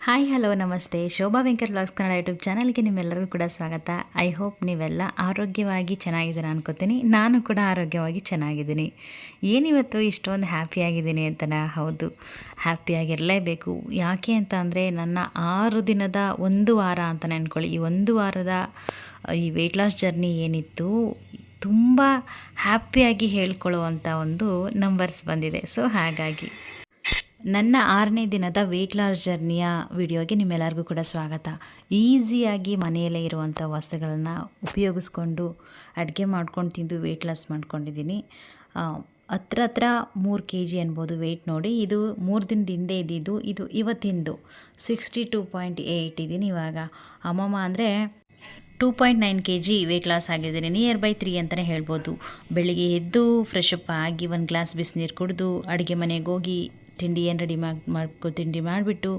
Hi hello ನಮಸ್ತೆ. Shobha Venkat vlogs Kannada YouTube ಚಾನಲ್ಗೆ ನಿಮ್ಮೆಲ್ಲರಿಗೂ ಕೂಡ ಸ್ವಾಗತ. ಐ ಹೋಪ್ ನೀವೆಲ್ಲ ಆರೋಗ್ಯವಾಗಿ ಚೆನ್ನಾಗಿದ್ದೀರಾ ಅನ್ಕೋತೀನಿ. ನಾನು ಕೂಡ ಆರೋಗ್ಯವಾಗಿ ಚೆನ್ನಾಗಿದ್ದೀನಿ. ಏನಿವತ್ತು ಇಷ್ಟೊಂದು ಹ್ಯಾಪಿಯಾಗಿದ್ದೀನಿ ಅಂತನಾ? ಹೌದು, ಹ್ಯಾಪಿಯಾಗಿರಲೇಬೇಕು. ಯಾಕೆ ಅಂತ ಅಂದರೆ ನನ್ನ 6 ದಿನದ 1 ವಾರ ಅಂತ ಅಂದ್ಕೊಳ್ಳಿ. ಈ 1 ವಾರದ ಈ ವೆಯ್ಟ್ ಲಾಸ್ ಜರ್ನಿ ಏನಿತ್ತು, ತುಂಬ ಹ್ಯಾಪಿಯಾಗಿ ಹೇಳ್ಕೊಳ್ಳುವಂಥ ಒಂದು ನಂಬರ್ಸ್ ಬಂದಿದೆ. ಸೊ ಹಾಗಾಗಿ ನನ್ನ 6ನೇ ದಿನದ ವೆಯ್ಟ್ ಲಾಸ್ ಜರ್ನಿಯ ವಿಡಿಯೋಗೆ ನಿಮ್ಮೆಲ್ಲರಿಗೂ ಕೂಡ ಸ್ವಾಗತ. ಈಸಿಯಾಗಿ ಮನೆಯಲ್ಲೇ ಇರುವಂಥ ವಸ್ತುಗಳನ್ನು ಉಪಯೋಗಿಸ್ಕೊಂಡು ಅಡುಗೆ ಮಾಡ್ಕೊಂಡು ತಿಂದು ವೆಯ್ಟ್ ಲಾಸ್ ಮಾಡ್ಕೊಂಡಿದ್ದೀನಿ. ಹತ್ರ 3 kg ಅನ್ಬೋದು ವೆಯ್ಟ್ ನೋಡಿ. ಇದು 3 ದಿನದ ಹಿಂದೆ ಇದ್ದಿದ್ದು, ಇದು ಇವತ್ತಿಂದು 62.8 ಇದ್ದೀನಿ ಇವಾಗ. ಅಮ್ಮಮ್ಮ ಅಂದರೆ 2.9 kg ವೆಯ್ಟ್ ಲಾಸ್ ಆಗಿದ್ದೀನಿ. ನಿಯರ್ ಬೈ 3 ಅಂತಲೇ ಹೇಳ್ಬೋದು. ಬೆಳಿಗ್ಗೆ ಎದ್ದು ಫ್ರೆಶ್ ಅಪ್ ಆಗಿ 1 ಗ್ಲಾಸ್ ಬಿಸಿನೀರು ಕುಡಿದು ಅಡುಗೆ ಮನೆಗೆ ಹೋಗಿ ತಿಂಡಿ ಏನು ರೆಡಿ ತಿಂಡಿ ಮಾಡಿಬಿಟ್ಟು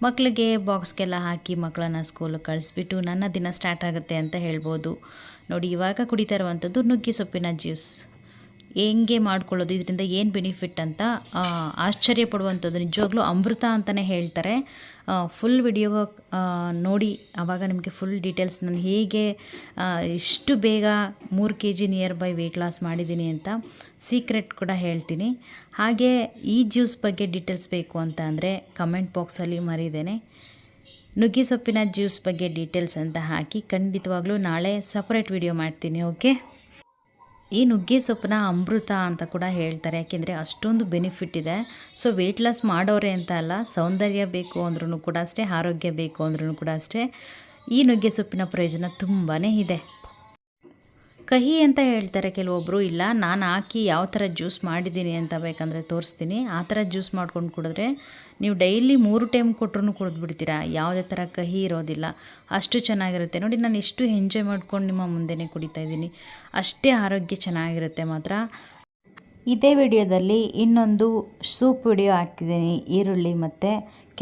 ಮಕ್ಕಳಿಗೆ ಬಾಕ್ಸ್ಗೆಲ್ಲ ಹಾಕಿ ಮಕ್ಕಳನ್ನ ಸ್ಕೂಲಿಗೆ ಕಳಿಸ್ಬಿಟ್ಟು ನನ್ನ ದಿನ ಸ್ಟಾರ್ಟ್ ಆಗುತ್ತೆ ಅಂತ ಹೇಳ್ಬೋದು. ನೋಡಿ, ಇವಾಗ ಕುಡಿತಾ ಇರುವಂಥದ್ದು ನುಗ್ಗೆ ಸೊಪ್ಪಿನ ಜ್ಯೂಸ್. ಹೆಂಗೆ ಮಾಡ್ಕೊಳ್ಳೋದು, ಇದರಿಂದ ಏನು ಬೆನಿಫಿಟ್ ಅಂತ ಆಶ್ಚರ್ಯ ಪಡುವಂಥದ್ದು. ನಿಜವಾಗ್ಲೂ ಅಮೃತ ಅಂತಲೇ ಹೇಳ್ತಾರೆ. ಫುಲ್ ವಿಡಿಯೋ ನೋಡಿ, ಆವಾಗ ನಿಮಗೆ ಫುಲ್ ಡೀಟೇಲ್ಸ್ ನಾನು ಹೇಗೆ ಇಷ್ಟು ಬೇಗ 3 kg nearby weight loss ಮಾಡಿದ್ದೀನಿ ಅಂತ ಸೀಕ್ರೆಟ್ ಕೂಡ ಹೇಳ್ತೀನಿ. ಹಾಗೆ ಈ ಜ್ಯೂಸ್ ಬಗ್ಗೆ ಡೀಟೇಲ್ಸ್ ಬೇಕು ಅಂತ ಅಂದರೆ ಕಮೆಂಟ್ ಬಾಕ್ಸಲ್ಲಿ ಮರಿದೇನೆ ನುಗ್ಗೆ ಸೊಪ್ಪಿನ ಜ್ಯೂಸ್ ಬಗ್ಗೆ ಡೀಟೇಲ್ಸ್ ಅಂತ ಹಾಕಿ ಖಂಡಿತವಾಗ್ಲೂ ನಾಳೆ ಸಪ್ರೇಟ್ ವಿಡಿಯೋ ಮಾಡ್ತೀನಿ. ಓಕೆ, ಈ ನುಗ್ಗೆ ಸೊಪ್ಪನ್ನ ಅಮೃತ ಅಂತ ಕೂಡ ಹೇಳ್ತಾರೆ, ಯಾಕೆಂದರೆ ಅಷ್ಟೊಂದು ಬೆನಿಫಿಟ್ ಇದೆ. ಸೊ ವೆಯ್ಟ್ ಲಾಸ್ ಮಾಡೋರೆ ಅಂತ ಅಲ್ಲ, ಸೌಂದರ್ಯ ಬೇಕು ಅಂದ್ರೂ ಕೂಡ ಅಷ್ಟೇ, ಆರೋಗ್ಯ ಬೇಕು ಅಂದ್ರೂ ಕೂಡ ಅಷ್ಟೇ, ಈ ನುಗ್ಗೆ ಸೊಪ್ಪಿನ ಪ್ರಯೋಜನ ತುಂಬಾ ಇದೆ. ಕಹಿ ಅಂತ ಹೇಳ್ತಾರೆ ಕೆಲವೊಬ್ಬರು. ಇಲ್ಲ, ನಾನು ಹಾಕಿ ಯಾವ ಥರ ಜ್ಯೂಸ್ ಮಾಡಿದ್ದೀನಿ ಅಂತ ಬೇಕಂದರೆ ತೋರಿಸ್ತೀನಿ. ಆ ಥರ ಜ್ಯೂಸ್ ಮಾಡ್ಕೊಂಡು ಕುಡಿದ್ರೆ ನೀವು ಡೈಲಿ 3 ಟೈಮ್ ಕೊಟ್ಟರು ಕುಡಿದ್ಬಿಡ್ತೀರಾ. ಯಾವುದೇ ಥರ ಕಹಿ ಇರೋದಿಲ್ಲ, ಅಷ್ಟು ಚೆನ್ನಾಗಿರುತ್ತೆ. ನೋಡಿ, ನಾನು ಎಷ್ಟು ಎಂಜಾಯ್ ಮಾಡ್ಕೊಂಡು ನಿಮ್ಮ ಮುಂದೆನೇ ಕುಡಿತಾ ಇದ್ದೀನಿ. ಅಷ್ಟೇ ಆರೋಗ್ಯ ಚೆನ್ನಾಗಿರುತ್ತೆ ಮಾತ್ರ. ಇದೇ ವಿಡಿಯೋದಲ್ಲಿ ಇನ್ನೊಂದು ಸೂಪ್ ವಿಡಿಯೋ ಹಾಕ್ತಿದ್ದೀನಿ, ಈರುಳ್ಳಿ ಮತ್ತು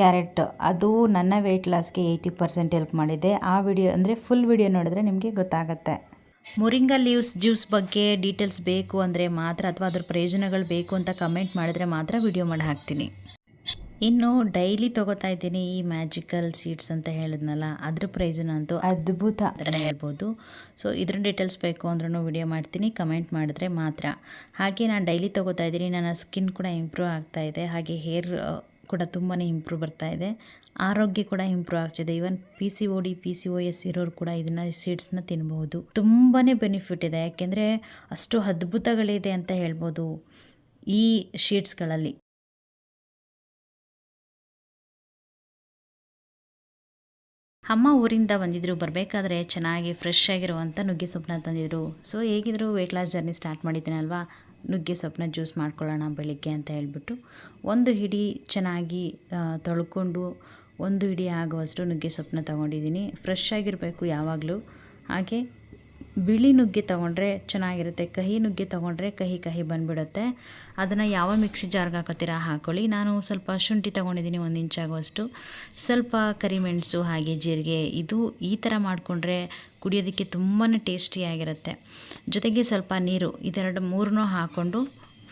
ಕ್ಯಾರೆಟ್. ಅದು ನನ್ನ ವೆಯ್ಟ್ ಲಾಸ್ಗೆ 80% ಹೆಲ್ಪ್ ಮಾಡಿದೆ. ಆ ವಿಡಿಯೋ ಅಂದರೆ ಫುಲ್ ವಿಡಿಯೋ ನೋಡಿದ್ರೆ ನಿಮಗೆ ಗೊತ್ತಾಗುತ್ತೆ. ಮೊರಿಂಗಾ ಲೀವ್ಸ್ ಜ್ಯೂಸ್ ಬಗ್ಗೆ ಡೀಟೇಲ್ಸ್ ಬೇಕು ಅಂದರೆ ಮಾತ್ರ, ಅಥವಾ ಅದ್ರ ಪ್ರಯೋಜನಗಳು ಬೇಕು ಅಂತ ಕಮೆಂಟ್ ಮಾಡಿದ್ರೆ ಮಾತ್ರ ವಿಡಿಯೋ ಮಾಡಿ ಹಾಕ್ತೀನಿ. ಇನ್ನು ಡೈಲಿ ತೊಗೋತಾ ಇದ್ದೀನಿ ಈ ಮ್ಯಾಜಿಕಲ್ ಸೀಡ್ಸ್ ಅಂತ ಹೇಳಿದ್ನಲ್ಲ, ಅದ್ರ ಪ್ರಯೋಜನ ಅಂತೂ ಅದ್ಭುತ ಅಂತಲೇ ಹೇಳ್ಬೋದು. ಸೊ ಇದ್ರ ಡೀಟೇಲ್ಸ್ ಬೇಕು ಅಂದ್ರೂ ವಿಡಿಯೋ ಮಾಡ್ತೀನಿ, ಕಮೆಂಟ್ ಮಾಡಿದ್ರೆ ಮಾತ್ರ. ಹಾಗೆ ನಾನು ಡೈಲಿ ತೊಗೋತಾ ಇದ್ದೀನಿ, ನನ್ನ ಸ್ಕಿನ್ ಕೂಡ ಇಂಪ್ರೂವ್ ಆಗ್ತಾ ಇದೆ. ಹಾಗೆ ಹೇರ್ ಕೂಡ ತುಂಬಾ ಇಂಪ್ರೂವ್ ಬರ್ತಾ ಇದೆ, ಆರೋಗ್ಯ ಕೂಡ ಇಂಪ್ರೂವ್ ಆಗ್ತಿದೆ. ಈವನ್ PCOD PCOS ಇರೋರು ಕೂಡ ಇದನ್ನು ಸೀಡ್ಸ್ನ ತಿನ್ಬಹುದು. ತುಂಬಾ ಬೆನಿಫಿಟ್ ಇದೆ, ಯಾಕೆಂದರೆ ಅಷ್ಟು ಅದ್ಭುತಗಳಿದೆ ಅಂತ ಹೇಳ್ಬೋದು ಈ ಶೀಟ್ಸ್ಗಳಲ್ಲಿ. ಅಮ್ಮ ಊರಿಂದ ಬಂದಿದ್ದರು, ಬರಬೇಕಾದ್ರೆ ಚೆನ್ನಾಗಿ ಫ್ರೆಶ್ ಆಗಿರುವಂಥ ನುಗ್ಗೆ ಸೊಪ್ಪನ್ನ ತಂದಿದ್ರು. ಸೊ ಹೇಗಿದ್ರು ವೆಯ್ಟ್ ಲಾಸ್ ಜರ್ನಿ ಸ್ಟಾರ್ಟ್ ಮಾಡಿದ್ದೀನಲ್ವಾ, ನುಗ್ಗೆ ಸೊಪ್ಪನ್ನ ಜ್ಯೂಸ್ ಮಾಡ್ಕೊಳ್ಳೋಣ ಬೆಳಿಗ್ಗೆ ಅಂತ ಹೇಳ್ಬಿಟ್ಟು ಒಂದು ಹಿಡಿ ಚೆನ್ನಾಗಿ ತೊಳ್ಕೊಂಡು 1 ಹಿಡಿ ಆಗುವಷ್ಟು ನುಗ್ಗೆ ಸೊಪ್ಪನ್ನ ತೊಗೊಂಡಿದ್ದೀನಿ. ಫ್ರೆಶ್ ಆಗಿರಬೇಕು ಯಾವಾಗಲೂ. ಹಾಗೆ ಬಿಳಿ ನುಗ್ಗೆ ತೊಗೊಂಡ್ರೆ ಚೆನ್ನಾಗಿರುತ್ತೆ, ಕಹಿ ನುಗ್ಗೆ ತೊಗೊಂಡ್ರೆ ಕಹಿ ಬಂದುಬಿಡುತ್ತೆ. ಅದನ್ನು ಯಾವ ಮಿಕ್ಸಿ ಜಾರ್ಗೆ ಹಾಕೋತೀರಾ ಹಾಕ್ಕೊಳ್ಳಿ. ನಾನು ಸ್ವಲ್ಪ ಶುಂಠಿ ತೊಗೊಂಡಿದ್ದೀನಿ, 1 ಇಂಚ್ ಆಗುವಷ್ಟು, ಸ್ವಲ್ಪ ಕರಿಮೆಣಸು ಹಾಗೆ ಜೀರಿಗೆ. ಇದು ಈ ಥರ ಮಾಡಿಕೊಂಡ್ರೆ ಕುಡಿಯೋದಕ್ಕೆ ತುಂಬಾ ಟೇಸ್ಟಿಯಾಗಿರುತ್ತೆ. ಜೊತೆಗೆ ಸ್ವಲ್ಪ ನೀರು, ಇದೆರಡು 3 ಹಾಕ್ಕೊಂಡು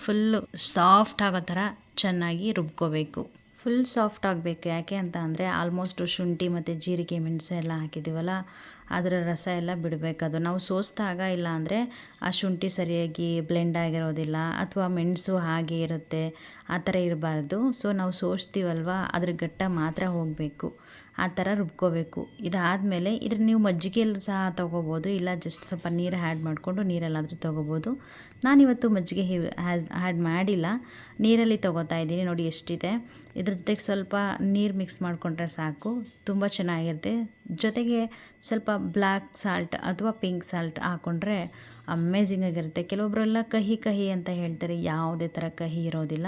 ಫುಲ್ಲು ಸಾಫ್ಟ್ ಆಗೋ ಥರ ಚೆನ್ನಾಗಿ ರುಬ್ಕೋಬೇಕು. ಫುಲ್ ಸಾಫ್ಟ್ ಆಗಬೇಕು. ಯಾಕೆ ಅಂತ ಅಂದರೆ ಆಲ್ಮೋಸ್ಟ್ ಶುಂಠಿ ಮತ್ತು ಜೀರಿಗೆ ಮೆಣಸು ಎಲ್ಲ ಹಾಕಿದ್ದೀವಲ್ಲ, ಅದರ ರಸ ಎಲ್ಲ ಬಿಡಬೇಕು. ಅದು ನಾವು ಸೋಸಿದಾಗ ಇಲ್ಲ ಅಂದರೆ ಆ ಶುಂಠಿ ಸರಿಯಾಗಿ ಬ್ಲೆಂಡ್ ಆಗಿರೋದಿಲ್ಲ, ಅಥವಾ ಮೆಣಸು ಹಾಗೆ ಇರುತ್ತೆ, ಆ ಥರ ಇರಬಾರ್ದು. ಸೊ ನಾವು ಸೋಸ್ತೀವಲ್ವ, ಅದ್ರ ಘಟ್ಟ ಮಾತ್ರ ಹೋಗಬೇಕು, ಆ ಥರ ರುಬ್ಕೋಬೇಕು. ಇದಾದಮೇಲೆ ಇದ್ರ ನೀವು ಮಜ್ಜಿಗೆಯಲ್ಲಿ ಸಹ ತೊಗೋಬೋದು, ಇಲ್ಲ ಜಸ್ಟ್ ಸ್ವಲ್ಪ ನೀರು ಆ್ಯಡ್ ಮಾಡಿಕೊಂಡು ನೀರಲ್ಲಾದರೂ ತೊಗೋಬೋದು. ನಾನಿವತ್ತು ಮಜ್ಜಿಗೆ ಆ್ಯಡ್ ಮಾಡಿಲ್ಲ, ನೀರಲ್ಲಿ ತೊಗೋತಾ ಇದ್ದೀನಿ. ನೋಡಿ ಎಷ್ಟಿದೆ. ಇದ್ರ ಜೊತೆಗೆ ಸ್ವಲ್ಪ ನೀರು ಮಿಕ್ಸ್ ಮಾಡಿಕೊಂಡ್ರೆ ಸಾಕು, ತುಂಬ ಚೆನ್ನಾಗಿರುತ್ತೆ. ಜೊತೆಗೆ ಸ್ವಲ್ಪ ಬ್ಲ್ಯಾಕ್ ಸಾಲ್ಟ್ ಅಥವಾ ಪಿಂಕ್ ಸಾಲ್ಟ್ ಹಾಕ್ಕೊಂಡ್ರೆ ಅಮೇಝಿಂಗ್ ಆಗಿರುತ್ತೆ. ಕೆಲವೊಬ್ಬರೆಲ್ಲ ಕಹಿ ಅಂತ ಹೇಳ್ತಾರೆ, ಯಾವುದೇ ಥರ ಕಹಿ ಇರೋದಿಲ್ಲ.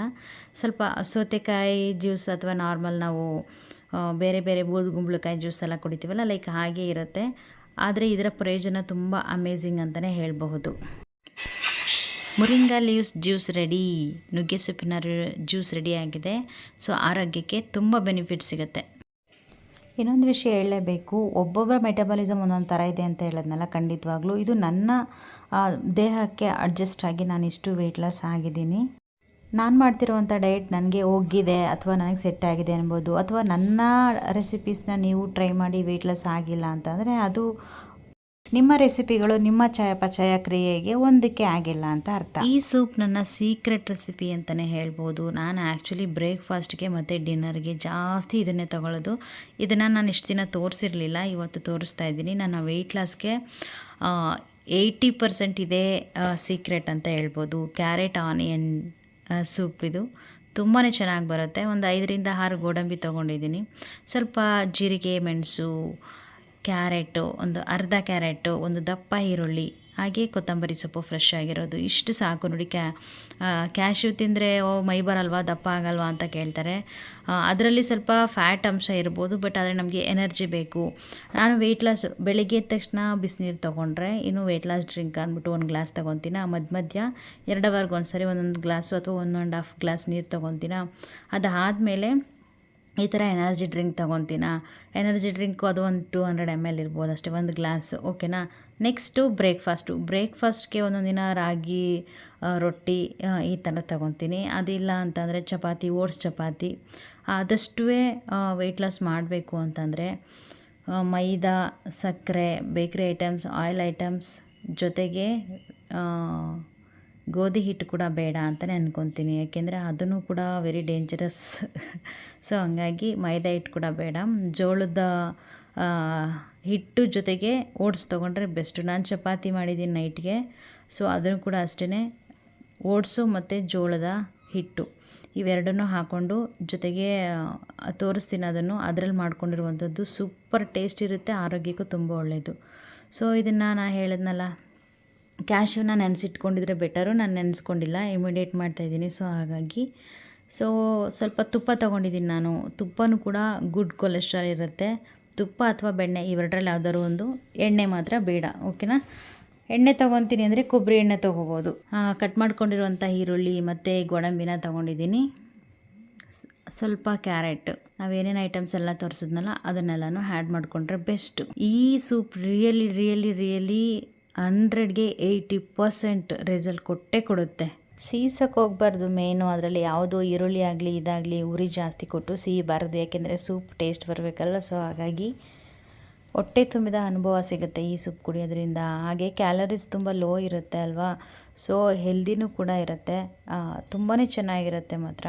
ಸ್ವಲ್ಪ ಸೌತೆಕಾಯಿ ಜ್ಯೂಸ್ ಅಥವಾ ನಾರ್ಮಲ್ ನಾವು ಬೇರೆ ಬೂದುಗುಂಬಳಕಾಯಿ ಜ್ಯೂಸ್ ಎಲ್ಲ ಕುಡಿತೀವಲ್ಲ, ಲೈಕ್ ಹಾಗೆ ಇರುತ್ತೆ. ಆದರೆ ಇದರ ಪ್ರಯೋಜನ ತುಂಬ ಅಮೇಝಿಂಗ್ ಅಂತಲೇ ಹೇಳಬಹುದು. ಮೊರಿಂಗಾ ಲೀವ್ಸ್ ಜ್ಯೂಸ್ ರೆಡಿ, ನುಗ್ಗೆ ಸೊಪ್ಪಿನ ಜ್ಯೂಸ್ ರೆಡಿ ಆಗಿದೆ. ಸೊ ಆರೋಗ್ಯಕ್ಕೆ ತುಂಬ ಬೆನಿಫಿಟ್ ಸಿಗುತ್ತೆ. ಇನ್ನೊಂದು ವಿಷಯ ಹೇಳಲೇಬೇಕು, ಒಬ್ಬೊಬ್ಬರ ಮೆಟಬಾಲಿಸಮ್ ಒಂದೊಂದು ಥರ ಇದೆ ಅಂತ ಹೇಳಿದ್ನಲ್ಲ, ಖಂಡಿತವಾಗ್ಲೂ ಇದು ನನ್ನ ದೇಹಕ್ಕೆ ಅಡ್ಜಸ್ಟ್ ಆಗಿ ನಾನು ಇಷ್ಟು ವೆಯ್ಟ್ ಲಾಸ್ ಆಗಿದ್ದೀನಿ. ನಾನು ಮಾಡ್ತಿರೋವಂಥ ಡಯಟ್ ನನಗೆ ಒಗ್ಗಿದೆ ಅಥವಾ ನನಗೆ ಸೆಟ್ ಆಗಿದೆ ಅನ್ಬೋದು, ಅಥವಾ ನನ್ನ ರೆಸಿಪೀಸ್ನ ನೀವು ಟ್ರೈ ಮಾಡಿ ವೆಯ್ಟ್ ಲಾಸ್ ಆಗಿಲ್ಲ ಅಂತಂದರೆ ಅದು ನಿಮ್ಮ ರೆಸಿಪಿಗಳು ನಿಮ್ಮ ಚಯಾಪಚಯ ಕ್ರಿಯೆಗೆ ಹೊಂದಿಕೆ ಆಗಿಲ್ಲ ಅಂತ ಅರ್ಥ. ಈ ಸೂಪ್ ನನ್ನ ಸೀಕ್ರೆಟ್ ರೆಸಿಪಿ ಅಂತಲೇ ಹೇಳ್ಬೋದು. ನಾನು ಆ್ಯಕ್ಚುಲಿ ಬ್ರೇಕ್ಫಾಸ್ಟ್ಗೆ ಮತ್ತು ಡಿನ್ನರ್ಗೆ ಜಾಸ್ತಿ ಇದನ್ನೇ ತೊಗೊಳ್ಳೋದು. ಇದನ್ನು ನಾನು ಇಷ್ಟು ದಿನ ತೋರಿಸಿರಲಿಲ್ಲ, ಇವತ್ತು ತೋರಿಸ್ತಾ ಇದ್ದೀನಿ. ನನ್ನ ವೆಯ್ಟ್ ಲಾಸ್ಗೆ 80% ಇದೇ ಸೀಕ್ರೆಟ್ ಅಂತ ಹೇಳ್ಬೋದು. ಕ್ಯಾರೆಟ್ ಆನಿಯನ್ ಸೂಪ್ ಇದು ತುಂಬಾ ಚೆನ್ನಾಗಿ ಬರುತ್ತೆ. ಒಂದು 5ರಿಂದ 6 ಗೋಡಂಬಿ ತೊಗೊಂಡಿದ್ದೀನಿ, ಸ್ವಲ್ಪ ಜೀರಿಗೆ, ಮೆಣಸು, ಕ್ಯಾರೆಟು, ಒಂದು ಅರ್ಧ ಕ್ಯಾರೆಟು, ಒಂದು ದಪ್ಪ ಈರುಳ್ಳಿ, ಹಾಗೆ ಕೊತ್ತಂಬರಿ ಸೊಪ್ಪು ಫ್ರೆಶ್ ಆಗಿರೋದು, ಇಷ್ಟು ಸಾಕು ನೋಡಿ. ಕ್ಯಾಶ್ಯೂ ತಿಂದರೆ ಮೈ ಬರಲ್ವಾ, ದಪ್ಪ ಆಗಲ್ವಾ ಅಂತ ಕೇಳ್ತಾರೆ. ಅದರಲ್ಲಿ ಸ್ವಲ್ಪ ಫ್ಯಾಟ್ ಅಂಶ ಇರ್ಬೋದು, ಬಟ್ ಆದರೆ ನಮಗೆ ಎನರ್ಜಿ ಬೇಕು. ನಾನು ವೆಯ್ಟ್ ಲಾಸ್ ಬೆಳಿಗ್ಗೆ ಎದ್ದ ತಕ್ಷಣ ಬಿಸಿನೀರು ತೊಗೊಂಡ್ರೆ, ಇನ್ನು ವೆಯ್ಟ್ ಲಾಸ್ ಡ್ರಿಂಕ್ ಅಂದ್ಬಿಟ್ಟು 1 ಗ್ಲಾಸ್ ತೊಗೊತೀನಿ. ಮಧ್ಯ 2 ಅವರ್ಗೆ ಒಂದ್ಸರಿ ಒಂದೊಂದು ಗ್ಲಾಸು ಅಥವಾ 1.5 ಗ್ಲಾಸ್ ನೀರು ತೊಗೊತೀನ. ಅದಾದಮೇಲೆ ಈ ಥರ ಎನರ್ಜಿ ಡ್ರಿಂಕ್ ತೊಗೊತೀನ. ಎನರ್ಜಿ ಡ್ರಿಂಕು ಅದು ಒಂದು 200 ml ಇರ್ಬೋದು ಅಷ್ಟೇ, 1 ಗ್ಲಾಸ್, ಓಕೆನಾ. ನೆಕ್ಸ್ಟು ಬ್ರೇಕ್ಫಾಸ್ಟ್ಗೆ ಒಂದೊಂದು ದಿನ ರಾಗಿ ರೊಟ್ಟಿ ಈ ಥರ ತೊಗೊತೀನಿ. ಅದಿಲ್ಲ ಅಂತಂದರೆ ಚಪಾತಿ, ಓಟ್ಸ್ ಚಪಾತಿ. ಆದಷ್ಟು ವೆಯ್ಟ್ ಲಾಸ್ ಮಾಡಬೇಕು ಅಂತಂದರೆ ಮೈದಾ, ಸಕ್ಕರೆ, ಬೇಕ್ರಿ ಐಟಮ್ಸ್, ಆಯಿಲ್ ಐಟಮ್ಸ್ ಜೊತೆಗೆ ಗೋಧಿ ಹಿಟ್ಟು ಕೂಡ ಬೇಡ ಅಂತಲೇ ಅಂದ್ಕೊತೀನಿ, ಯಾಕೆಂದರೆ ಅದನ್ನು ಕೂಡ ವೆರಿ ಡೇಂಜರಸ್. ಸೊ ಹಂಗಾಗಿ ಮೈದಾ ಹಿಟ್ಟು ಕೂಡ ಬೇಡ. ಜೋಳದ ಹಿಟ್ಟು ಜೊತೆಗೆ ಓಟ್ಸ್ ತೊಗೊಂಡ್ರೆ ಬೆಸ್ಟು. ನಾನು ಚಪಾತಿ ಮಾಡಿದ್ದೀನಿ ನೈಟ್ಗೆ, ಸೊ ಅದನ್ನು ಕೂಡ ಅಷ್ಟೇ ಓಟ್ಸು ಮತ್ತು ಜೋಳದ ಹಿಟ್ಟು ಇವೆರಡನ್ನೂ ಹಾಕ್ಕೊಂಡು ಜೊತೆಗೆ ತೋರಿಸ್ತೀನಿ ಅದನ್ನು. ಅದರಲ್ಲಿ ಮಾಡ್ಕೊಂಡಿರುವಂಥದ್ದು ಸೂಪರ್ ಟೇಸ್ಟ್ ಇರುತ್ತೆ, ಆರೋಗ್ಯಕ್ಕೂ ತುಂಬ ಒಳ್ಳೆಯದು. ಸೊ ಇದನ್ನು ನಾನು ಹೇಳಿದ್ನಲ್ಲ, ಕ್ಯಾಶ್ಯೂನ ನೆನೆಸಿಟ್ಕೊಂಡಿದ್ರೆ ಬೆಟರು. ನಾನು ನೆನೆಸ್ಕೊಂಡಿಲ್ಲ, ಇಮಿಡಿಯೇಟ್ ಮಾಡ್ತಾಯಿದ್ದೀನಿ. ಸೊ ಹಾಗಾಗಿ ಸ್ವಲ್ಪ ತುಪ್ಪ ತೊಗೊಂಡಿದ್ದೀನಿ ನಾನು. ತುಪ್ಪನೂ ಕೂಡ ಗುಡ್ ಕೊಲೆಸ್ಟ್ರಾಲ್ ಇರುತ್ತೆ. ತುಪ್ಪ ಅಥವಾ ಬೆಣ್ಣೆ ಇವೆರಡರಲ್ಲಿ ಯಾವ್ದಾದ್ರು ಒಂದು, ಎಣ್ಣೆ ಮಾತ್ರ ಬೇಡ, ಓಕೆನಾ. ಎಣ್ಣೆ ತೊಗೊತೀನಿ ಅಂದರೆ ಕೊಬ್ಬರಿ ಎಣ್ಣೆ ತೊಗೋಬೋದು. ಕಟ್ ಮಾಡ್ಕೊಂಡಿರುವಂಥ ಈರುಳ್ಳಿ ಮತ್ತು ಗೋಡಂಬಿನ ತೊಗೊಂಡಿದ್ದೀನಿ. ಸ್ವಲ್ಪ ಕ್ಯಾರೆಟ್, ನಾವೇನೇನು ಐಟಮ್ಸ್ ಎಲ್ಲ ತೋರಿಸಿದ್ನಲ್ಲ ಅದನ್ನೆಲ್ಲನೂ ಆ್ಯಡ್ ಮಾಡಿಕೊಂಡ್ರೆ ಬೆಸ್ಟು. ಈ ಸೂಪ್ ರಿಯಲಿ 100ಗೆ 80% ರಿಸಲ್ಟ್ ಕೊಡುತ್ತೆ. ಸೀಸಕ್ಕೆ ಹೋಗ್ಬಾರ್ದು ಮೇಯ್ನು. ಅದರಲ್ಲಿ ಯಾವುದೋ ಈರುಳ್ಳಿ ಆಗಲಿ ಇದಾಗಲಿ ಉರಿ ಜಾಸ್ತಿ ಕೊಟ್ಟು ಸಿಹಿಬಾರ್ದು, ಯಾಕೆಂದರೆ ಸೂಪ್ ಟೇಸ್ಟ್ ಬರಬೇಕಲ್ಲ. ಸೊ ಹಾಗಾಗಿ ಹೊಟ್ಟೆ ತುಂಬಿದ ಅನುಭವ ಸಿಗುತ್ತೆ ಈ ಸೂಪ್ ಕುಡಿಯೋದ್ರಿಂದ. ಹಾಗೆ ಕ್ಯಾಲರೀಸ್ ತುಂಬ ಲೋ ಇರುತ್ತೆ ಅಲ್ವಾ, ಸೊ ಹೆಲ್ದಿನೂ ಕೂಡ ಇರುತ್ತೆ, ತುಂಬಾ ಚೆನ್ನಾಗಿರುತ್ತೆ ಮಾತ್ರ.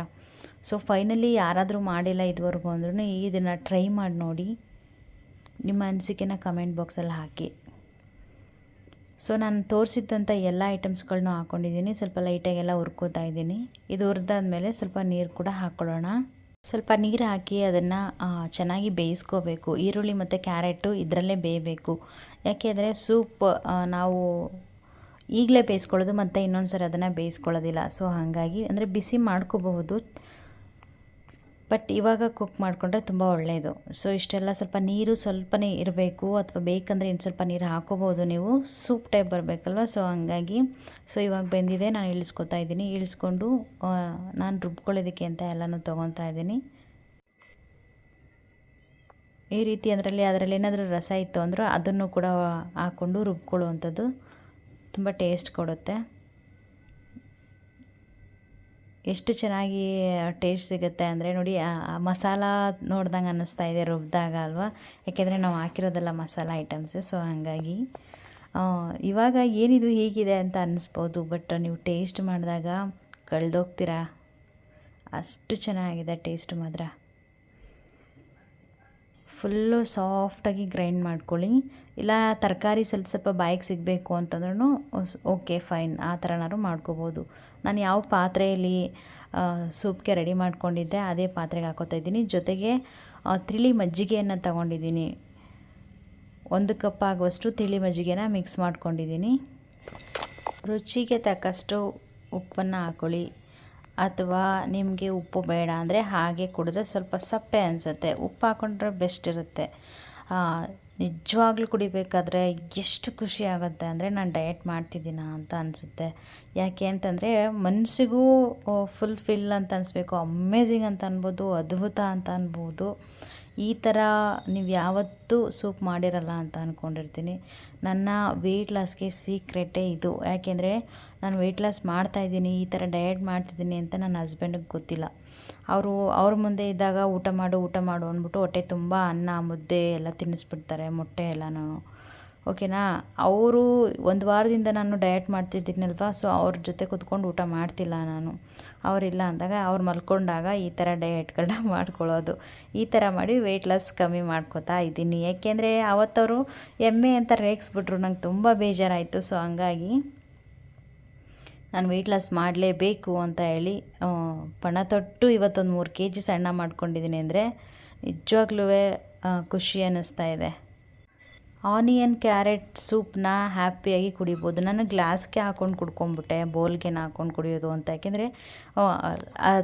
ಸೊ ಫೈನಲಿ ಯಾರಾದರೂ ಮಾಡಿಲ್ಲ ಇದುವರೆಗೂ ಅಂದ್ರೂ ಇದನ್ನು ಟ್ರೈ ಮಾಡಿ ನೋಡಿ. ನಿಮ್ಮ ಅನಿಸಿಕೆನ ಕಮೆಂಟ್ ಬಾಕ್ಸಲ್ಲಿ ಹಾಕಿ. ಸೊ ನಾನು ತೋರಿಸಿದ್ದಂಥ ಎಲ್ಲ ಐಟಮ್ಸ್ಗಳನ್ನೂ ಹಾಕ್ಕೊಂಡಿದ್ದೀನಿ. ಸ್ವಲ್ಪ ಲೈಟಾಗೆಲ್ಲ ಹುರ್ಕೋತಾ ಇದ್ದೀನಿ. ಇದು ಹುರಿದಾದ್ಮೇಲೆ ಸ್ವಲ್ಪ ನೀರು ಕೂಡ ಹಾಕ್ಕೊಳ್ಳೋಣ. ಸ್ವಲ್ಪ ನೀರು ಹಾಕಿ ಅದನ್ನು ಚೆನ್ನಾಗಿ ಬೇಯಿಸ್ಕೋಬೇಕು. ಈರುಳ್ಳಿ ಮತ್ತು ಕ್ಯಾರೆಟು ಇದರಲ್ಲೇ ಬೇಯಬೇಕು. ಯಾಕೆಂದರೆ ಸೂಪ್ ನಾವು ಈಗಲೇ ಬೇಯಿಸ್ಕೊಳ್ಳೋದು ಮತ್ತು ಇನ್ನೊಂದು ಸರಿ ಅದನ್ನು ಬೇಯಿಸ್ಕೊಳ್ಳೋದಿಲ್ಲ. ಸೊ ಹಾಗಾಗಿ ಅಂದರೆ ಬಿಸಿ ಮಾಡ್ಕೋಬಹುದು, ಬಟ್ ಇವಾಗ ಕುಕ್ ಮಾಡಿಕೊಂಡ್ರೆ ತುಂಬ ಒಳ್ಳೆಯದು. ಸೊ ಇಷ್ಟೆಲ್ಲ ಸ್ವಲ್ಪ ನೀರು ಸ್ವಲ್ಪನೇ ಇರಬೇಕು, ಅಥವಾ ಬೇಕಂದರೆ ಇನ್ನು ಸ್ವಲ್ಪ ನೀರು ಹಾಕೋಬೋದು ನೀವು, ಸೂಪ್ ಟೈಪ್ ಬರಬೇಕಲ್ವ. ಸೊ ಹಂಗಾಗಿ ಇವಾಗ ಬೆಂದಿದೆ, ನಾನು ಇಳಿಸ್ಕೊತಾ ಇದ್ದೀನಿ. ಇಳಿಸ್ಕೊಂಡು ನಾನು ರುಬ್ಕೊಳ್ಳೋದಕ್ಕೆ ಅಂತ ಎಲ್ಲನೂ ತೊಗೊತಾ ಇದ್ದೀನಿ. ಈ ರೀತಿ ಅದರಲ್ಲಿ ಏನಾದರೂ ರಸ ಇತ್ತು ಅಂದರೆ ಅದನ್ನು ಕೂಡ ಹಾಕ್ಕೊಂಡು ರುಬ್ಕೊಳ್ಳುವಂಥದ್ದು ತುಂಬ ಟೇಸ್ಟ್ ಕೊಡುತ್ತೆ. ಎಷ್ಟು ಚೆನ್ನಾಗಿ ಟೇಸ್ಟ್ ಸಿಗುತ್ತೆ ಅಂದರೆ ನೋಡಿ, ಮಸಾಲ ನೋಡ್ದಂಗೆ ಅನ್ನಿಸ್ತಾ ಇದೆ ರುಬ್ಬಿದಾಗ ಅಲ್ವಾ, ಯಾಕೆಂದರೆ ನಾವು ಹಾಕಿರೋದೆಲ್ಲ ಮಸಾಲ ಐಟಮ್ಸು. ಸೊ ಹಾಗಾಗಿ ಇವಾಗ ಏನಿದು ಹೇಗಿದೆ ಅಂತ ಅನ್ನಿಸ್ಬೋದು, ಬಟ್ ನೀವು ಟೇಸ್ಟ್ ಮಾಡಿದಾಗ ಕಳೆದೋಗ್ತೀರಾ, ಅಷ್ಟು ಚೆನ್ನಾಗಿದೆ ಟೇಸ್ಟ್ ಮಾತ್ರ. ಫುಲ್ಲು ಸಾಫ್ಟಾಗಿ ಗ್ರೈಂಡ್ ಮಾಡ್ಕೊಳ್ಳಿ. ಇಲ್ಲ ತರಕಾರಿ ಸ್ವಲ್ಪ ಬಾಯಿಗೆ ಸಿಗಬೇಕು ಅಂತಂದ್ರೂ ಓಕೆ ಫೈನ್, ಆ ಥರನಾದ್ರು ಮಾಡ್ಕೋಬೋದು. ನಾನು ಯಾವ ಪಾತ್ರೆಯಲ್ಲಿ ಸೂಪ್ಗೆ ರೆಡಿ ಮಾಡ್ಕೊಂಡಿದ್ದೆ ಅದೇ ಪಾತ್ರೆಗೆ ಹಾಕೋತಾ ಇದ್ದೀನಿ. ಜೊತೆಗೆ ತಿಳಿ ಮಜ್ಜಿಗೆಯನ್ನು ತಗೊಂಡಿದ್ದೀನಿ. 1 ಕಪ್ ಆಗುವಷ್ಟು ತಿಳಿ ಮಜ್ಜಿಗೆನ ಮಿಕ್ಸ್ ಮಾಡ್ಕೊಂಡಿದ್ದೀನಿ. ರುಚಿಗೆ ತಕ್ಕಷ್ಟು ಉಪ್ಪನ್ನು ಹಾಕ್ಕೊಳ್ಳಿ, ಅಥವಾ ನಿಮಗೆ ಉಪ್ಪು ಬೇಡ ಅಂದರೆ ಹಾಗೆ ಕುಡಿದ್ರೆ ಸ್ವಲ್ಪ ಸಪ್ಪೆ ಅನಿಸುತ್ತೆ. ಉಪ್ಪು ಹಾಕ್ಕೊಂಡ್ರೆ ಬೆಸ್ಟ್ ಇರುತ್ತೆ. ನಿಜವಾಗ್ಲೂ ಕುಡಿಬೇಕಾದ್ರೆ ಎಷ್ಟು ಖುಷಿ ಆಗುತ್ತೆ ಅಂದರೆ ನಾನು ಡಯಟ್ ಮಾಡ್ತಿದ್ದೀನ ಅಂತ ಅನಿಸುತ್ತೆ. ಯಾಕೆ ಅಂತಂದರೆ ಮನಸ್ಸಿಗೂ ಫುಲ್ಫಿಲ್ ಅಂತ ಅನಿಸ್ಬೇಕು, ಅಮೇಝಿಂಗ್ ಅಂತ ಅನ್ಬೋದು, ಅದ್ಭುತ ಅಂತ ಅನ್ಬೋದು. ಈ ಥರ ನೀವು ಯಾವತ್ತೂ ಸೂಪ್ ಮಾಡಿರಲ್ಲ ಅಂತ ಅಂದ್ಕೊಂಡಿರ್ತೀನಿ. ನನ್ನ ವೆಯ್ಟ್ ಲಾಸ್ಗೆ ಸೀಕ್ರೆಟೇ ಇದು. ಯಾಕೆಂದರೆ ನಾನು ವೆಯ್ಟ್ ಲಾಸ್ ಮಾಡ್ತಾಯಿದ್ದೀನಿ, ಈ ಥರ ಡಯಟ್ ಮಾಡ್ತಿದ್ದೀನಿ ಅಂತ ನನ್ನ ಹಸ್ಬೆಂಡಿಗೆ ಗೊತ್ತಿಲ್ಲ. ಅವ್ರ ಮುಂದೆ ಇದ್ದಾಗ ಊಟ ಮಾಡು ಅಂದ್ಬಿಟ್ಟು ಹೊಟ್ಟೆ ತುಂಬ ಅನ್ನ ಮುದ್ದೆ ಎಲ್ಲ ತಿನ್ನಿಸ್ಬಿಡ್ತಾರೆ, ಮೊಟ್ಟೆ ಎಲ್ಲನೂ. ಓಕೆನಾ. ಅವರು ಒಂದು ವಾರದಿಂದ ನಾನು ಡಯಟ್ ಮಾಡ್ತಿದ್ದೀನಲ್ವ, ಸೊ ಅವ್ರ ಜೊತೆ ಕೂತ್ಕೊಂಡು ಊಟ ಮಾಡ್ತಿಲ್ಲ ನಾನು. ಅವರಿಲ್ಲ ಅಂದಾಗ ಅವ್ರು ಮಲ್ಕೊಂಡಾಗ ಈ ಥರ ಡಯಟ್ಗಳನ್ನ ಮಾಡ್ಕೊಳ್ಳೋದು. ಈ ಥರ ಮಾಡಿ ವೆಯ್ಟ್ ಲಾಸ್ ಕಮ್ಮಿ ಮಾಡ್ಕೋತಾ ಇದ್ದೀನಿ. ಯಾಕೆಂದರೆ ಅವತ್ತವರು ಎಮ್ಮೆ ಅಂತ ರೇಗಿಸ್ಬಿಟ್ರು, ನಂಗೆ ತುಂಬ ಬೇಜಾರಾಯಿತು. ಸೊ ಹಂಗಾಗಿ ನಾನು ವೆಯ್ಟ್ ಲಾಸ್ ಮಾಡಲೇಬೇಕು ಅಂತ ಹೇಳಿ ಪಣ ತೊಟ್ಟು ಇವತ್ತೊಂದು 3 kg ಸಣ್ಣ ಮಾಡ್ಕೊಂಡಿದ್ದೀನಿ. ಅಂದರೆ ನಿಜವಾಗ್ಲೂ ಖುಷಿ ಅನ್ನಿಸ್ತಾ ಇದೆ. ಆನಿಯನ್ ಕ್ಯಾರೆಟ್ ಸೂಪ್ನ ಹ್ಯಾಪಿಯಾಗಿ ಕುಡಿಬೋದು. ನಾನು ಗ್ಲಾಸ್ಗೆ ಹಾಕ್ಕೊಂಡು ಕುಡ್ಕೊಂಬಿಟ್ಟೆ, ಬೌಲ್ಗೆ ಹಾಕ್ಕೊಂಡು ಕುಡಿಯೋದು ಅಂತ. ಯಾಕೆಂದರೆ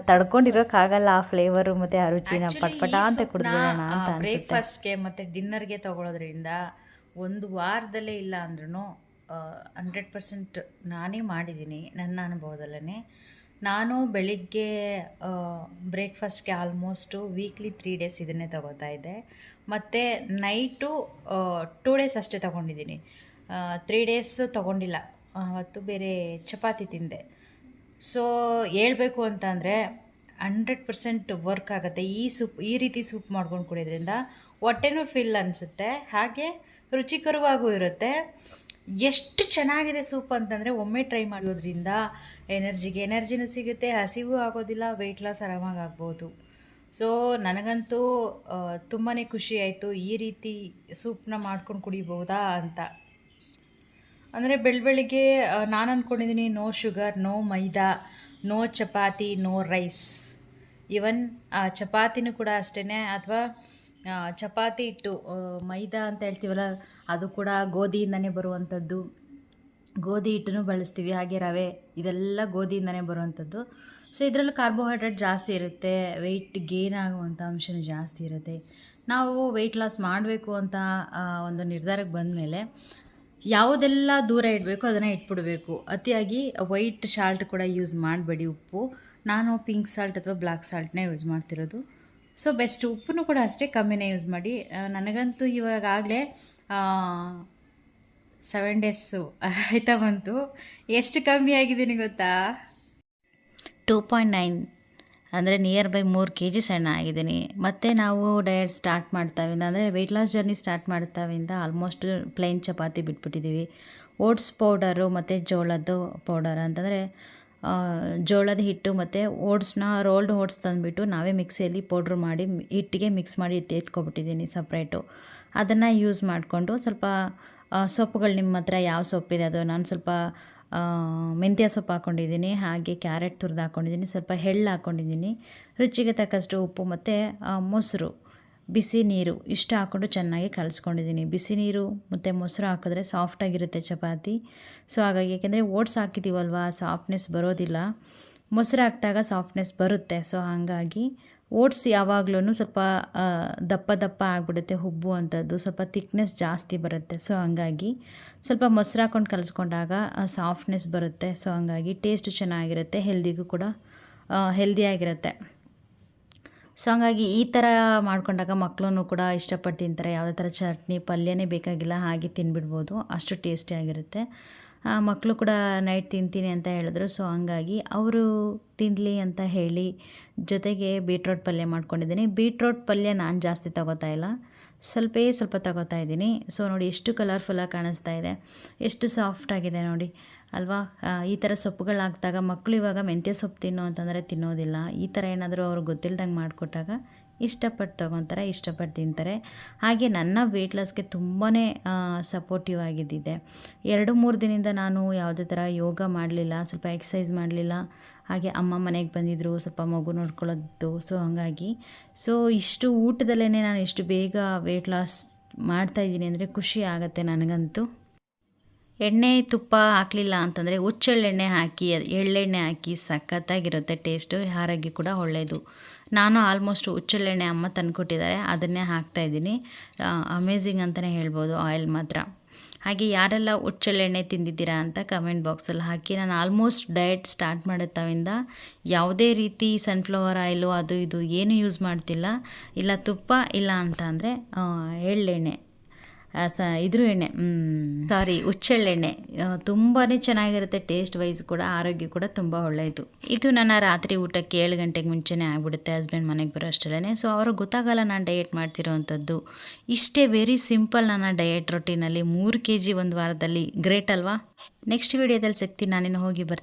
ತಡ್ಕೊಂಡಿರೋಕ್ಕಾಗಲ್ಲ ಆ ಫ್ಲೇವರು ಮತ್ತು ಆ ರುಚಿನ. ಪಟ್ಪಟ ಅಂತ ಕುಡಿದ್ಬಿಡೋಣ ಅಂತ ಅನ್ಸುತ್ತೆ. ಬ್ರೇಕ್ಫಾಸ್ಟ್ಗೆ ಮತ್ತು ಡಿನ್ನರ್ಗೆ ತೊಗೊಳೋದ್ರಿಂದ ಒಂದು ವಾರದಲ್ಲೇ ಇಲ್ಲ ಅಂದ್ರೂ 100% ನಾನೇ ಮಾಡಿದ್ದೀನಿ ನನ್ನ ಅನುಭವದಲ್ಲೇ. ನಾನು ಬೆಳಿಗ್ಗೆ ಬ್ರೇಕ್ಫಾಸ್ಟ್ಗೆ ಆಲ್ಮೋಸ್ಟು ವೀಕ್ಲಿ 3 days ಇದನ್ನೇ ತೊಗೋತಾ ಇದ್ದೆ. ಮತ್ತು ನೈಟು 2 days ಅಷ್ಟೇ ತೊಗೊಂಡಿದ್ದೀನಿ, 3 days ತೊಗೊಂಡಿಲ್ಲ. ಅವತ್ತು ಬೇರೆ ಚಪಾತಿ ತಿಂದೆ. ಸೊ ಹೇಳ್ಬೇಕು ಅಂತಂದರೆ 100% ವರ್ಕ್ ಆಗುತ್ತೆ. ಈ ರೀತಿ ಸೂಪ್ ಮಾಡ್ಕೊಂಡು ಕುಡಿಯೋದ್ರಿಂದ ಹೊಟ್ಟೆನೂ ಫಿಲ್ ಅನಿಸುತ್ತೆ, ಹಾಗೆ ರುಚಿಕರವಾಗೂ ಇರುತ್ತೆ. ಎಷ್ಟು ಚೆನ್ನಾಗಿದೆ ಸೂಪ್ ಅಂತಂದರೆ ಒಮ್ಮೆ ಟ್ರೈ ಮಾಡೋದ್ರಿಂದ ಎನರ್ಜಿನೂ ಸಿಗುತ್ತೆ, ಹಸಿವು ಆಗೋದಿಲ್ಲ, ವೆಯ್ಟ್ ಲಾಸ್ ಆರಾಮಾಗಿ ಆಗ್ಬೋದು. ಸೊ ನನಗಂತೂ ತುಂಬಾ ಖುಷಿ ಆಯಿತು, ಈ ರೀತಿ ಸೂಪ್ನ ಮಾಡ್ಕೊಂಡು ಕುಡಿಬೋದಾ ಅಂತ. ಅಂದರೆ ಬೆಳಗ್ಗೆ ನಾನು ಅಂದ್ಕೊಂಡಿದ್ದೀನಿ no sugar, no maida, no chapati, no rice. Even ಚಪಾತಿನೂ ಕೂಡ ಅಷ್ಟೇ. ಅಥವಾ ಚಪಾತಿ ಹಿಟ್ಟು ಮೈದಾ ಅಂತ ಹೇಳ್ತೀವಲ್ಲ, ಅದು ಕೂಡ ಗೋಧಿಯಿಂದನೇ ಬರುವಂಥದ್ದು. ಗೋಧಿ ಹಿಟ್ಟನ್ನು ಬಳಸ್ತೀವಿ, ಹಾಗೆ ರವೆ, ಇದೆಲ್ಲ ಗೋಧಿಯಿಂದನೇ ಬರುವಂಥದ್ದು. ಸೊ ಇದರಲ್ಲೂ ಕಾರ್ಬೋಹೈಡ್ರೇಟ್ ಜಾಸ್ತಿ ಇರುತ್ತೆ, ವೆಯ್ಟ್ ಗೇನ್ ಆಗುವಂಥ ಅಂಶನೂ ಜಾಸ್ತಿ ಇರುತ್ತೆ. ನಾವು ವೆಯ್ಟ್ ಲಾಸ್ ಮಾಡಬೇಕು ಅಂತ ಒಂದು ನಿರ್ಧಾರಕ್ಕೆ ಬಂದಮೇಲೆ ಯಾವುದೆಲ್ಲ ದೂರ ಇಡಬೇಕು ಅದನ್ನು ಇಟ್ಬಿಡಬೇಕು. ಅತಿಯಾಗಿ ವೈಟ್ ಸಾಲ್ಟ್ ಕೂಡ ಯೂಸ್ ಮಾಡಬೇಡಿ. ಉಪ್ಪು ನಾನು ಪಿಂಕ್ ಸಾಲ್ಟ್ ಅಥವಾ ಬ್ಲ್ಯಾಕ್ ಸಾಲ್ಟ್ನೇ ಯೂಸ್ ಮಾಡ್ತಿರೋದು. So best. ಉಪ್ಪನ್ನು ಕೂಡ ಅಷ್ಟೇ ಕಮ್ಮಿನೇ ಯೂಸ್ ಮಾಡಿ. ನನಗಂತೂ ಇವಾಗಲೇ 7 days ಆಯ್ತಾ ಬಂತು. ಎಷ್ಟು ಕಮ್ಮಿ ಆಗಿದ್ದೀನಿ ಗೊತ್ತಾ? 2.9 ಅಂದರೆ ನಿಯರ್ ಬೈ 3 kg ಸಣ್ಣ ಆಗಿದ್ದೀನಿ. ಮತ್ತು ನಾವು ಡಯಟ್ ಸ್ಟಾರ್ಟ್ ಮಾಡ್ತಾವಿಂದ, ಅಂದರೆ ವೆಯ್ಟ್ ಲಾಸ್ ಜರ್ನಿ ಸ್ಟಾರ್ಟ್ ಮಾಡ್ತಾವಿಂದ ಆಲ್ಮೋಸ್ಟ್ ಪ್ಲೇನ್ ಚಪಾತಿ ಬಿಟ್ಬಿಟ್ಟಿದ್ದೀವಿ. ಓಟ್ಸ್ ಪೌಡರು ಮತ್ತು ಜೋಳದ್ದು ಪೌಡರ್ ಅಂತಂದರೆ ಜೋಳದ ಹಿಟ್ಟು ಮತ್ತು ಓಟ್ಸ್ನ ರೋಲ್ಡ್ ಓಟ್ಸ್ ತಂದುಬಿಟ್ಟು ನಾವೇ ಮಿಕ್ಸಿಯಲ್ಲಿ ಪೌಡ್ರ್ ಮಾಡಿ ಹಿಟ್ಟಿಗೆ ಮಿಕ್ಸ್ ಮಾಡಿ ಎತ್ಕೊಬಿಟ್ಟಿದ್ದೀನಿ ಸಪ್ರೇಟು. ಅದನ್ನು ಯೂಸ್ ಮಾಡಿಕೊಂಡು ಸ್ವಲ್ಪ ಸೊಪ್ಪುಗಳು, ನಿಮ್ಮ ಹತ್ರ ಯಾವ ಸೊಪ್ಪಿದೆ ಅದು. ನಾನು ಸ್ವಲ್ಪ ಮೆಂತ್ಯ ಸೊಪ್ಪು ಹಾಕ್ಕೊಂಡಿದ್ದೀನಿ, ಹಾಗೆ ಕ್ಯಾರೆಟ್ ತುರಿದು ಹಾಕ್ಕೊಂಡಿದ್ದೀನಿ, ಸ್ವಲ್ಪ ಎಳ್ಳು ಹಾಕ್ಕೊಂಡಿದ್ದೀನಿ, ರುಚಿಗೆ ತಕ್ಕಷ್ಟು ಉಪ್ಪು ಮತ್ತು ಮೊಸರು, ಬಿಸಿ ನೀರು ಇಷ್ಟು ಹಾಕ್ಕೊಂಡು ಚೆನ್ನಾಗಿ ಕಲಿಸ್ಕೊಂಡಿದ್ದೀನಿ. ಬಿಸಿ ನೀರು ಮತ್ತು ಮೊಸರು ಹಾಕಿದ್ರೆ ಸಾಫ್ಟಾಗಿರುತ್ತೆ ಚಪಾತಿ. ಸೊ ಹಾಗಾಗಿ, ಯಾಕೆಂದರೆ ಓಟ್ಸ್ ಹಾಕಿದ್ದೀವಲ್ವ, ಸಾಫ್ಟ್ನೆಸ್ ಬರೋದಿಲ್ಲ. ಮೊಸರು ಹಾಕಿದಾಗ ಸಾಫ್ಟ್ನೆಸ್ ಬರುತ್ತೆ. ಸೊ ಹಾಗಾಗಿ ಓಟ್ಸ್ ಯಾವಾಗಲೂ ಸ್ವಲ್ಪ ದಪ್ಪ ಆಗಿಬಿಡುತ್ತೆ, ಹುಬ್ಬು ಅಂಥದ್ದು, ಸ್ವಲ್ಪ ಥಿಕ್ನೆಸ್ ಜಾಸ್ತಿ ಬರುತ್ತೆ. ಸೊ ಹಂಗಾಗಿ ಸ್ವಲ್ಪ ಮೊಸರು ಹಾಕ್ಕೊಂಡು ಕಲಿಸ್ಕೊಂಡಾಗ ಸಾಫ್ಟ್ನೆಸ್ ಬರುತ್ತೆ. ಸೊ ಹಂಗಾಗಿ ಟೇಸ್ಟು ಚೆನ್ನಾಗಿರುತ್ತೆ, ಹೆಲ್ದಿಗೂ ಕೂಡ ಹೆಲ್ದಿಯಾಗಿರುತ್ತೆ. ಸೊ ಹಂಗಾಗಿ ಈ ಥರ ಮಾಡ್ಕೊಂಡಾಗ ಮಕ್ಕಳೂ ಕೂಡ ಇಷ್ಟಪಟ್ಟು ತಿಂತಾರೆ. ಯಾವುದೇ ಥರ ಚಟ್ನಿ ಪಲ್ಯನೇ ಬೇಕಾಗಿಲ್ಲ, ಹಾಗೆ ತಿನ್ಬಿಡ್ಬೋದು, ಅಷ್ಟು ಟೇಸ್ಟಿಯಾಗಿರುತ್ತೆ. ಮಕ್ಕಳು ಕೂಡ ನೈಟ್ ತಿಂತೀನಿ ಅಂತ ಹೇಳಿದ್ರು. ಸೊ ಹಂಗಾಗಿ ಅವರು ತಿನ್ನಲಿ ಅಂತ ಹೇಳಿ ಜೊತೆಗೆ ಬೀಟ್ರೋಟ್ ಪಲ್ಯ ಮಾಡ್ಕೊಂಡಿದ್ದೀನಿ. ಬೀಟ್ರೋಟ್ ಪಲ್ಯ ನಾನು ಜಾಸ್ತಿ ತೊಗೋತಾ ಇಲ್ಲ, ಸ್ವಲ್ಪ ತೊಗೋತಾ ಇದ್ದೀನಿ. ಸೊ ನೋಡಿ ಎಷ್ಟು ಕಲರ್ಫುಲ್ಲಾಗಿ ಕಾಣಿಸ್ತಾ ಇದೆ, ಎಷ್ಟು ಸಾಫ್ಟಾಗಿದೆ ನೋಡಿ ಅಲ್ವಾ. ಈ ಥರ ಸೊಪ್ಪುಗಳು ಹಾಕಿದಾಗ ಮಕ್ಕಳು ಇವಾಗ ಮೆಂತ್ಯ ಸೊಪ್ಪು ತಿನ್ನೋ ಅಂತಂದರೆ ತಿನ್ನೋದಿಲ್ಲ. ಈ ಥರ ಏನಾದರೂ ಅವ್ರಿಗೆ ಗೊತ್ತಿಲ್ದಂಗೆ ಮಾಡಿಕೊಟ್ಟಾಗ ಇಷ್ಟಪಟ್ಟು ತೊಗೊತಾರೆ, ಇಷ್ಟಪಟ್ಟು ತಿಂತಾರೆ. ಹಾಗೆ ನನ್ನ ವೆಯ್ಟ್ ಲಾಸ್ಗೆ ತುಂಬಾ ಸಪೋರ್ಟಿವ್ ಆಗಿದ್ದಿದೆ. 2-3 ದಿನದಿಂದ ನಾನು ಯಾವುದೇ ಥರ ಯೋಗ ಮಾಡಲಿಲ್ಲ, ಸ್ವಲ್ಪ ಎಕ್ಸಸೈಸ್ ಮಾಡಲಿಲ್ಲ. ಹಾಗೆ ಅಮ್ಮ ಮನೆಗೆ ಬಂದಿದ್ದರು, ಸ್ವಲ್ಪ ಮಗು ನೋಡ್ಕೊಳ್ಳೋದು. ಸೊ ಹಂಗಾಗಿ ಇಷ್ಟು ಊಟದಲ್ಲೇ ನಾನು ಇಷ್ಟು ಬೇಗ ವೆಯ್ಟ್ ಲಾಸ್ ಮಾಡ್ತಾಯಿದ್ದೀನಿ ಅಂದರೆ ಖುಷಿ ಆಗುತ್ತೆ ನನಗಂತೂ. ಎಣ್ಣೆ ತುಪ್ಪ ಹಾಕಲಿಲ್ಲ ಅಂತಂದರೆ ಹುಚ್ಚೆಳ್ಳೆಣ್ಣೆ ಹಾಕಿ, ಎಳ್ಳೆಣ್ಣೆ ಹಾಕಿ ಸಖತ್ತಾಗಿರುತ್ತೆ ಟೇಸ್ಟು, ಆರೋಗ್ಯ ಕೂಡ ಒಳ್ಳೆಯದು. ನಾನು ಆಲ್ಮೋಸ್ಟ್ ಹುಚ್ಚೆಳ್ಳೆಣ್ಣೆ ಅಮ್ಮ ತಂದುಕೊಟ್ಟಿದ್ದಾರೆ, ಅದನ್ನೇ ಹಾಕ್ತಾಯಿದ್ದೀನಿ. ಅಮೇಝಿಂಗ್ ಅಂತಲೇ ಹೇಳ್ಬೋದು ಆಯಿಲ್ ಮಾತ್ರ. ಹಾಗೆ ಯಾರೆಲ್ಲ ಹುಚ್ಚೆಳ್ಳೆಣ್ಣೆ ತಿಂದಿದ್ದೀರಾ ಅಂತ ಕಮೆಂಟ್ ಬಾಕ್ಸಲ್ಲಿ ಹಾಕಿ. ನಾನು ಆಲ್ಮೋಸ್ಟ್ ಡಯಟ್ ಸ್ಟಾರ್ಟ್ ಮಾಡೋತ್ತವಿಂದ ಯಾವುದೇ ರೀತಿ ಸನ್ಫ್ಲವರ್ ಆಯಿಲು ಅದು ಇದು ಏನು ಯೂಸ್ ಮಾಡ್ತಿಲ್ಲ. ಇಲ್ಲ ತುಪ್ಪ, ಇಲ್ಲ ಅಂತ ಅಂದರೆ ಎಳ್ಳೆಣ್ಣೆ, ಇದ್ರ ಎಣ್ಣೆ, ಹುಚ್ಚೆಳ್ಳೆಣ್ಣೆ ತುಂಬಾ ಚೆನ್ನಾಗಿರುತ್ತೆ. ಟೇಸ್ಟ್ ವೈಸ್ ಕೂಡ, ಆರೋಗ್ಯ ಕೂಡ ತುಂಬ ಒಳ್ಳೆಯದು. ಇದು ನನ್ನ ರಾತ್ರಿ ಊಟಕ್ಕೆ 7 ಗಂಟೆಗೆ ಮುಂಚೆನೇ ಆಗಿಬಿಡುತ್ತೆ ಹಸ್ಬೆಂಡ್ ಮನೆಗೆ ಬರೋ ಅಷ್ಟರಲ್ಲೇ. ಸೊ ಅವ್ರಿಗೆ ಗೊತ್ತಾಗಲ್ಲ ನಾನು ಡಯಟ್ ಮಾಡ್ತಿರೋವಂಥದ್ದು. ಇಷ್ಟೇ ವೆರಿ ಸಿಂಪಲ್ ನನ್ನ ಡಯಟ್ ರೊಟೀನಲ್ಲಿ 3 kg ಒಂದು ವಾರದಲ್ಲಿ. ಗ್ರೇಟ್ ಅಲ್ವಾ? ನೆಕ್ಸ್ಟ್ ವಿಡಿಯೋದಲ್ಲಿ ಸಿಗ್ತೀನಿ, ನಾನಿನ್ನು ಹೋಗಿ ಬರ್ತೀನಿ.